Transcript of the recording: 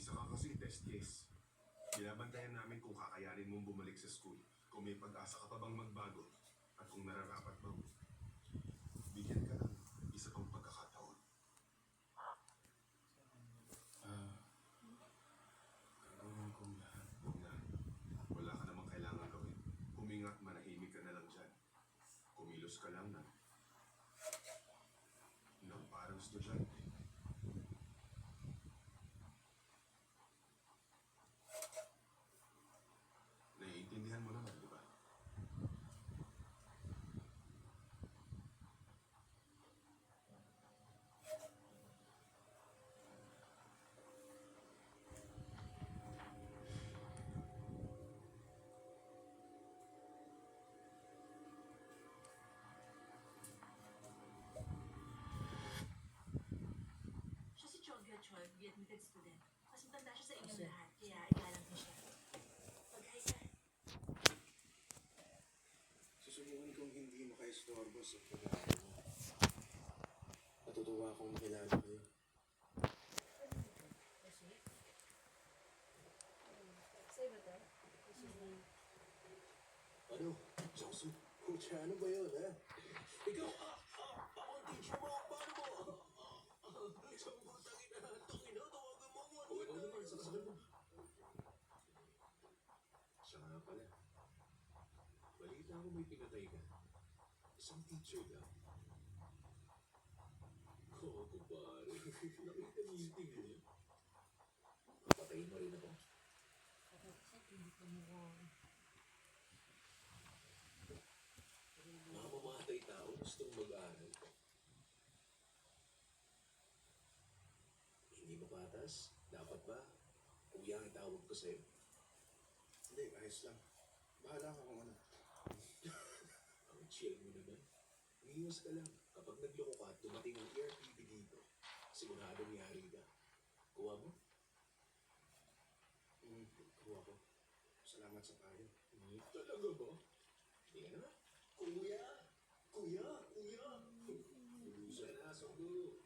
Isa ka kasi test case. Binabantayan namin kung kakayanin mong bumalik sa school, kung may pag-asa ka pa bang magbago, at kung nararapat bang bigyan ka ng isa pang pagkakataon. Gagawin kong lahat. Huwag na. Wala ka namang kailangan gawin. Huminga't manahimik ka na lang dyan. Kumilos ka lang ng parang estudyante. Naiintindihan mo naman, di ba? Siya si Chogya Chol, admitted student. Mas matanda siya sa inyong lahat, kaya igalang niyo siya. Mag-hi ka. Susubukan kong hindi makaistorbo sa pag-aaral mo. Natutuwa akong makilala kayo. Sa'yo ba to? Ano? Joseph? Kutya, ano ba yun, ha? Ikaw, ako ang teacher mo. Paano mo? Isang putang ina. Tangina, tawagan mo ako. O, ikaw naman, saksakan mo. Siya nga pala. Balita ko may pinatay ka. Isang teacher daw. Oo, kumpare. Nakita niyo yung tingin niya. Papatayin mo rin ako. Mga mamatay tao gustong mag-aaral. Hindi ba patas? Dapat ba? Kuya ang tawag ko sa'yo. Hindi, ayos lang. Bahala ka kung ano. Ang chill mo naman. Umiwas ka lang. Kapag nagloko ka at dumating ang ERPB dito, siguradong yari ka. Kuha mo? Kuha ko. Salamat sa payo. Talaga ba? Hindi ka naman. Kuya! Kuya! Kuya! Bulusan na, sundo.